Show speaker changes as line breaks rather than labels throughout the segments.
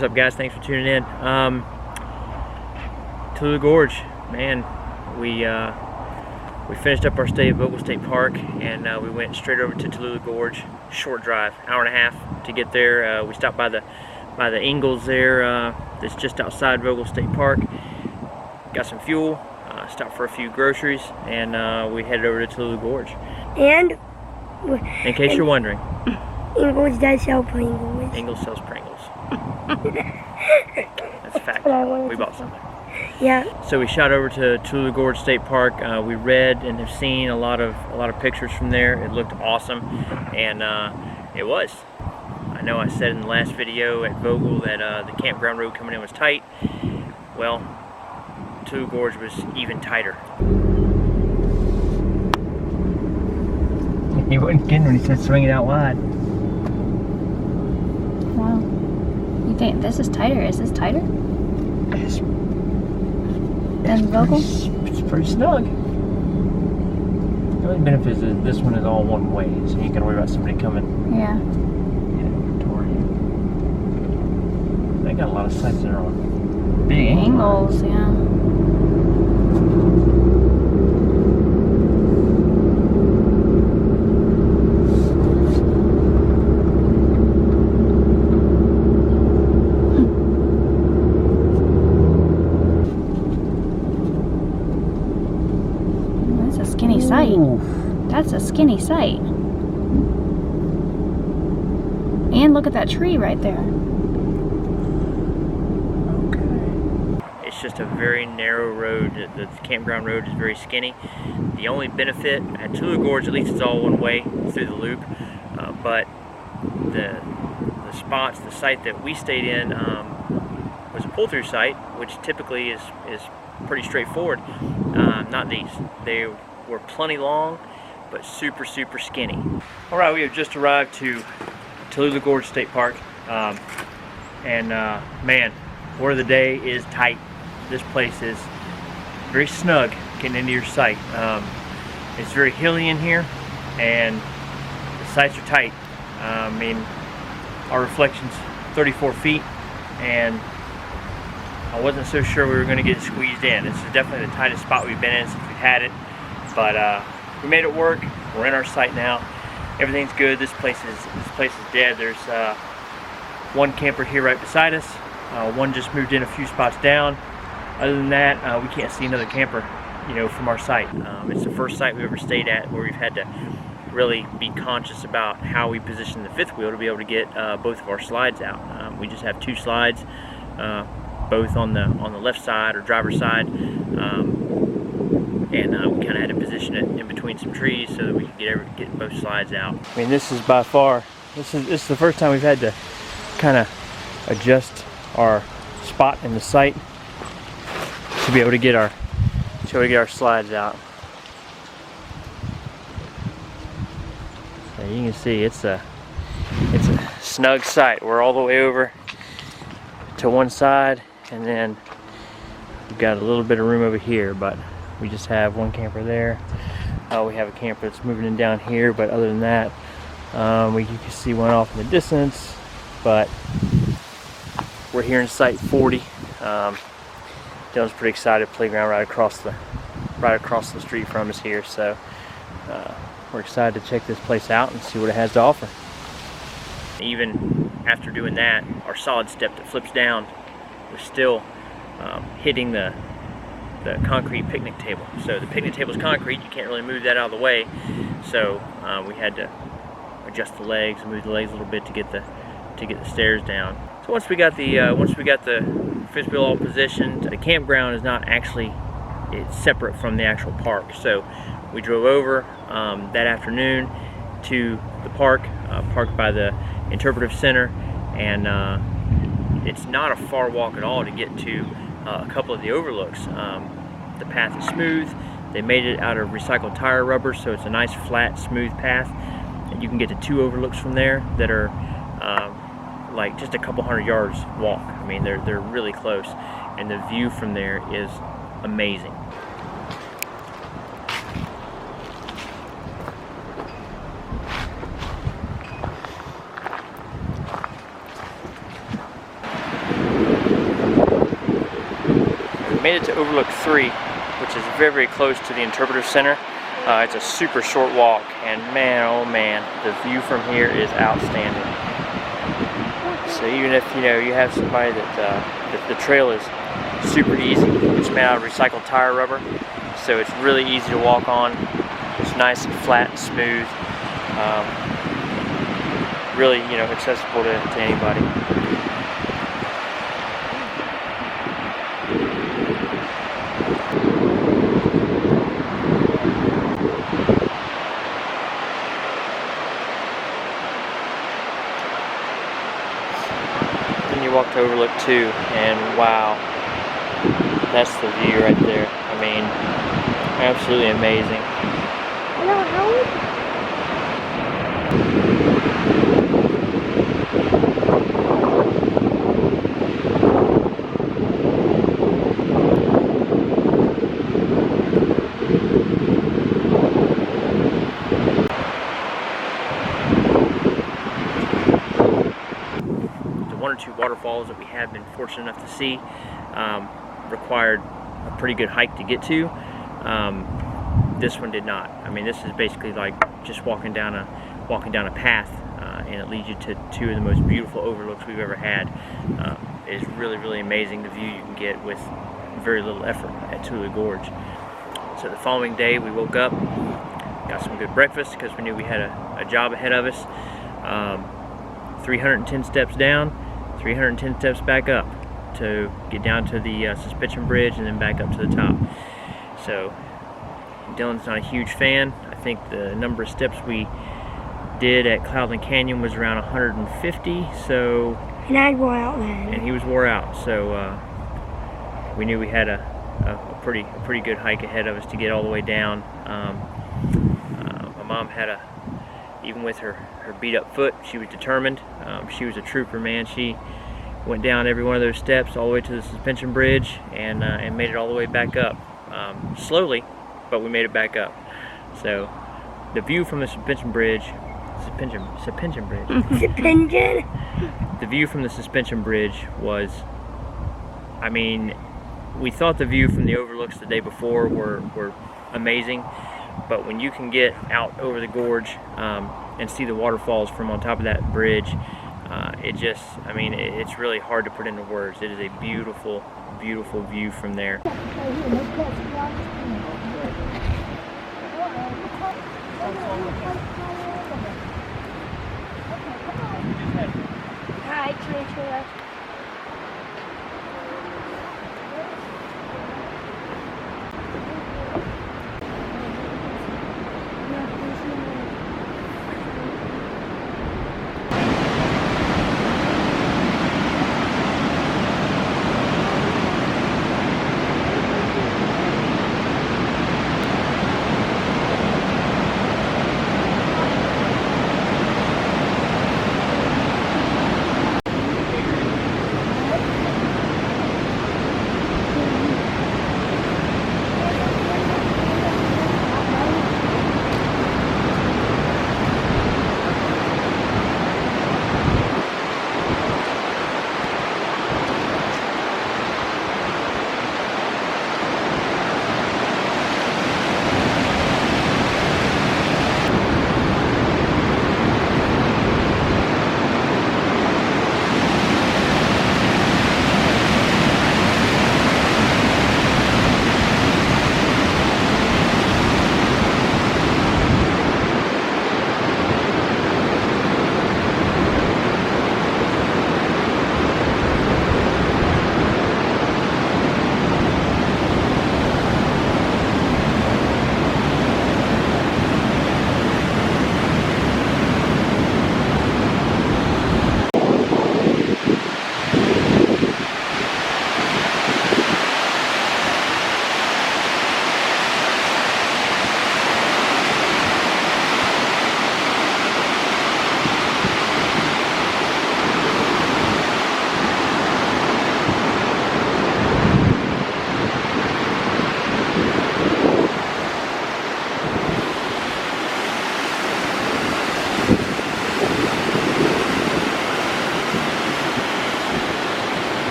what's up, guys? Thanks for tuning in. Tallulah Gorge, man, we finished up our stay at Vogel State Park, and we went straight over to Tallulah Gorge. Short drive, hour and a half to get there. We stopped by the Ingalls there, that's just outside Vogel State Park. Got some fuel, stopped for a few groceries, and we headed over to Tallulah Gorge.
And
in case you're wondering,
Ingalls does sell Pringles.
Ingalls sells Pringles. That's a fact. We bought some.
Yeah.
So we shot over to Tallulah Gorge State Park. We read and have seen a lot of pictures from there. It looked awesome, and it was. I know I said in the last video at Vogel that the campground road coming in was tight. Well, Tallulah Gorge was even tighter. He wasn't kidding when he said swing it out wide.
Wow. You think this is tighter? Is this tighter? Than Vogel?
It's pretty snug. The only benefit is that this one is all one way, so you ain't gotta worry about somebody coming toward you. They got a lot of sights that are on big
angles, yeah. Skinny sight. That's a skinny sight. And look at that tree right there.
Okay. It's just a very narrow road. The campground road is very skinny. The only benefit at Tallulah Gorge, at least, it's all one way through the loop. But the spots, the site that we stayed in was a pull-through site, which typically is pretty straightforward. Not these. They were plenty long, but super skinny. All right, we have just arrived to Tallulah Gorge State Park, man, word of the day is tight. This place is very snug getting into your sight. It's very hilly in here, and the sights are tight. I mean, our reflection's 34 feet, and I wasn't so sure we were going to get squeezed in. This is definitely the tightest spot we've been in since we've had it. But we made it work. We're in our site now. Everything's good. This place is dead. There's one camper here right beside us. One just moved in a few spots down. Other than that, we can't see another camper, from our site. It's the first site we've ever stayed at where we've had to really be conscious about how we position the fifth wheel to be able to get both of our slides out. We just have two slides, both on the left side or driver's side. And we kind of had to position it in between some trees so that we could get both slides out. I mean, this is by far, this is the first time we've had to kind of adjust our spot in the site to be able to get our slides out. So you can see it's a snug site. We're all the way over to one side, and then we've got a little bit of room over here, but we just have one camper there. We have a camper that's moving in down here, but other than that, you can see one off in the distance, but we're here in site 40. Dylan's pretty excited. Playground right across the street from us here, so we're excited to check this place out and see what it has to offer. Even after doing that, our solid step that flips down was still hitting the concrete picnic table. So the picnic table is concrete, you can't really move that out of the way, so we had to adjust the legs and move the legs a little bit to get the stairs down. So once we got the fifth wheel all positioned, the campground is not actually, it's separate from the actual park. So we drove over that afternoon to the park, parked by the interpretive center, and it's not a far walk at all to get to a couple of the overlooks. The path is smooth. They made it out of recycled tire rubber, so it's a nice flat smooth path, and you can get to two overlooks from there that are like just a couple hundred yards walk. I mean, they're really close, and the view from there is amazing. we made it to Overlook 3, which is very, very close to the Interpretive Center. It's a super short walk, and man, oh man, the view from here is outstanding. So even if you have somebody that the trail is super easy, it's made out of recycled tire rubber, so it's really easy to walk on. It's nice and flat and smooth. Really, accessible to anybody. Then you walk to Overlook 2, and wow, that's the view right there. I mean, absolutely amazing. One or two waterfalls that we have been fortunate enough to see required a pretty good hike to get to. This one did not. I mean, this is basically like just walking down a path, and it leads you to two of the most beautiful overlooks we've ever had. It's really, really amazing the view you can get with very little effort at Tallulah Gorge. So the following day we woke up, got some good breakfast because we knew we had a job ahead of us. 310 steps down, 310 steps back up to get down to the suspension bridge and then back up to the top. So Dylan's not a huge fan. I think the number of steps we did at Cloudland Canyon was around 150. So
and I wore out then.
And he was wore out. So we knew we had a pretty good hike ahead of us to get all the way down. My mom had even with her beat up foot, she was determined. She was a trooper, man. She went down every one of those steps all the way to the suspension bridge and made it all the way back up. Slowly, but we made it back up. So the view from the suspension bridge, the view from the suspension bridge was, I mean, we thought the view from the overlooks the day before were amazing, but when you can get out over the gorge and see the waterfalls from on top of that bridge, it's really hard to put into words. It is a beautiful, beautiful view from there.
Hi, Tallulah.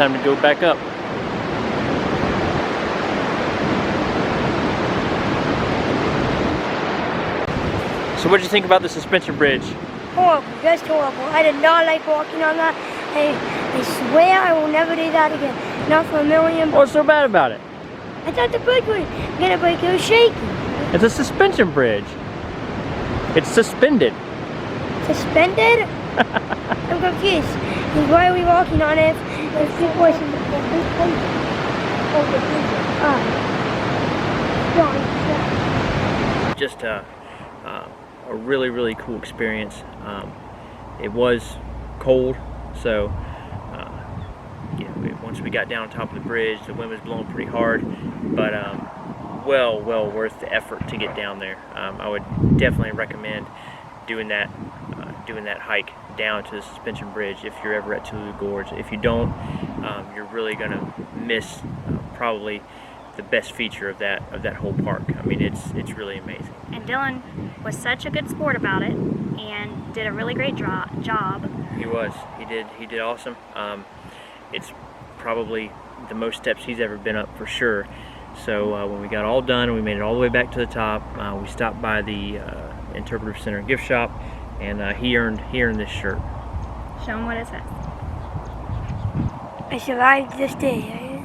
time to go back up. So what did you think about the suspension bridge?
Horrible, just horrible. I did not like walking on that. I swear I will never do that again. Not for a million.
What's so bad about it?
I thought the bridge was gonna break. It was shaky.
It's a suspension bridge. It's suspended.
Suspended? I'm confused. And why are we walking on it if it wasn't a big place? Oh, the bridge.
Just a really, really cool experience. It was cold, so once we got down on top of the bridge, the wind was blowing pretty hard, but well worth the effort to get down there. I would definitely recommend doing that hike down to the suspension bridge if you're ever at Tallulah Gorge. If you don't, you're really gonna miss probably the best feature of that whole park. I mean, it's really amazing.
And Dylan was such a good sport about it and did a really great job.
He was. He did awesome. It's probably the most steps he's ever been up for sure. So when we got all done and we made it all the way back to the top, we stopped by the Interpretive Center gift shop, and he earned this shirt.
Show him what it says.
I survived this day.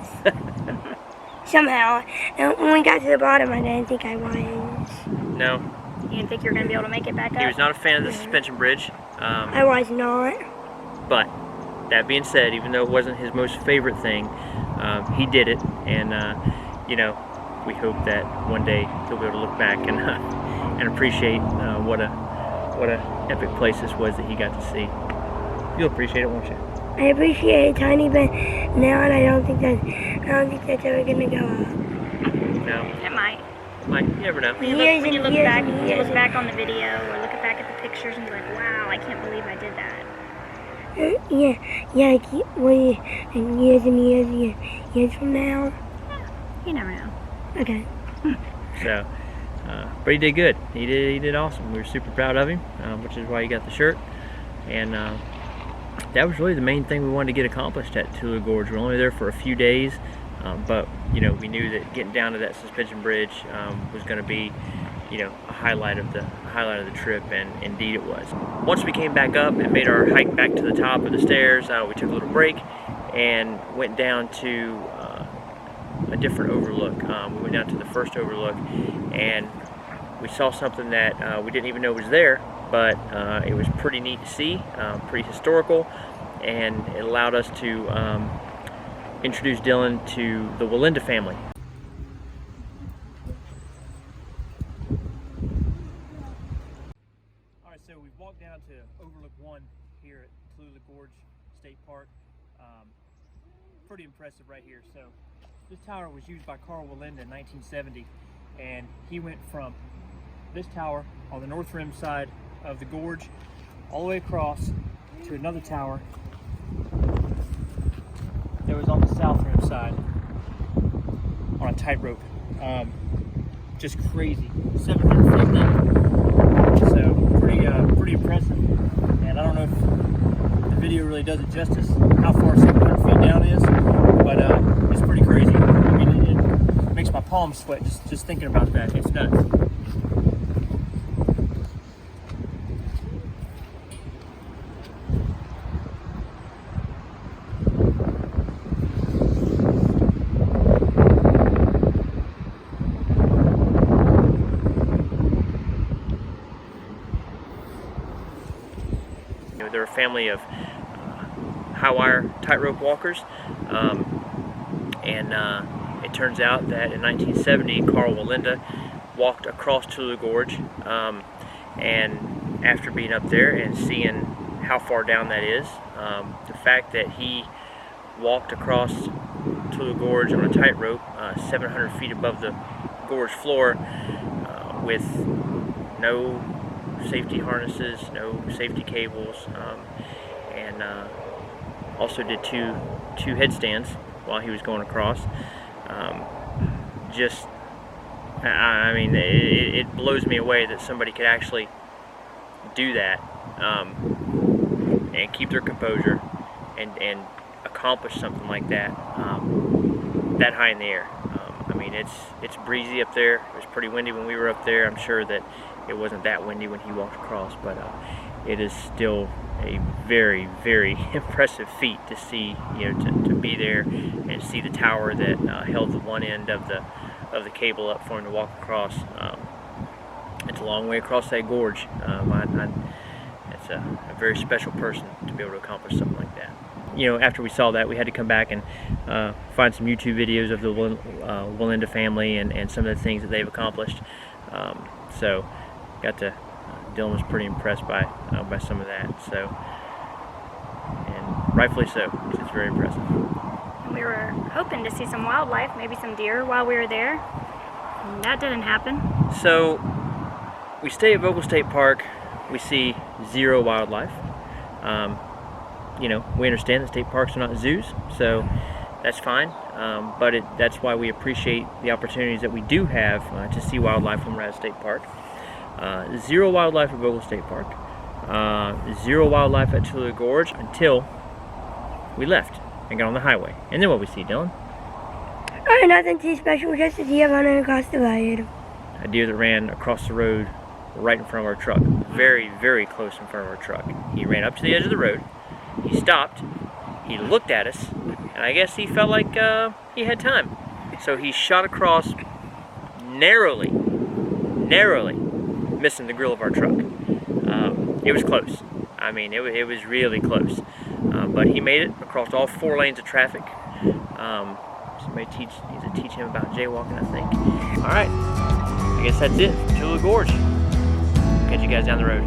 Somehow. And when we got to the bottom, I didn't think I was.
No.
You didn't think you were going to be able to make it back up?
He was not a fan of the suspension bridge.
I was not.
But that being said, even though it wasn't his most favorite thing, he did it, and you know, we hope that one day he'll be able to look back and appreciate what a epic place this was that he got to see. You'll appreciate it, won't you?
I appreciate it a tiny bit now, and I don't think that's ever gonna go up.
No.
It might.
You never know.
When you look back on the video or look back at the pictures and you're like, wow, I can't believe I did that.
And years from now.
You never know.
Okay.
So, but he did good. He did awesome. We were super proud of him, which is why he got the shirt. And that was really the main thing we wanted to get accomplished at Tallulah Gorge. We were only there for a few days, but you know, we knew that getting down to that suspension bridge was going to be, you know, a highlight of the trip, and indeed it was. Once we came back up and made our hike back to the top of the stairs, we took a little break and went down to a different overlook. We went down to the first overlook, and we saw something that we didn't even know was there, but it was pretty neat to see, pretty historical, and it allowed us to introduce Dylan to the Walinda family. Alright, so we've walked down to Overlook 1 here at Tallulah Gorge State Park. Pretty impressive right here. So this tower was used by Carl Walinda in 1970, and he went from this tower on the north rim side of the gorge all the way across to another tower that was on the south rim side on a tightrope. Just crazy, 700 feet down. So pretty impressive. And I don't know if the video really does it justice how far 700 feet down is, but it's pretty crazy. I mean, it makes my palms sweat just thinking about that. It's nuts. They're a family of high wire tightrope walkers, and it turns out that in 1970 Carl Walinda walked across Tallulah Gorge, and after being up there and seeing how far down that is, the fact that he walked across Tallulah Gorge on a tightrope 700 feet above the gorge floor with no safety harnesses, no safety cables, and also did two headstands while he was going across. I mean, it blows me away that somebody could actually do that and keep their composure and accomplish something like that, that high in the air. I mean, it's breezy up there. It was pretty windy when we were up there. I'm sure that it wasn't that windy when he walked across, but it is still a very, very impressive feat to see, you know, to be there and see the tower that held the one end of the cable up for him to walk across. It's a long way across that gorge. It's a very special person to be able to accomplish something like that. You know, after we saw that, we had to come back and find some YouTube videos of the Walinda family and some of the things that they've accomplished. So, Dylan was pretty impressed by some of that. So, and rightfully so, because it's very impressive.
And we were hoping to see some wildlife, maybe some deer while we were there. And that didn't happen.
So, we stay at Vogel State Park. We see zero wildlife. You know, we understand that state parks are not zoos, so that's fine. But that's why we appreciate the opportunities that we do have to see wildlife when we're at State Park. Zero wildlife at Vogel State Park. Zero wildlife at Tallulah Gorge until we left and got on the highway. And then what we see, Dylan?
Nothing too special, just a deer running across the road.
A deer that ran across the road right in front of our truck. Very, very close in front of our truck. He ran up to the edge of the road. He stopped. He looked at us. And I guess he felt like he had time. So he shot across narrowly, missing the grill of our truck. It was close. I mean, it was really close. But he made it across all 4 lanes of traffic. Somebody needs to teach him about jaywalking, I think. All right, I guess that's it. Tallulah Gorge. Catch you guys down the road.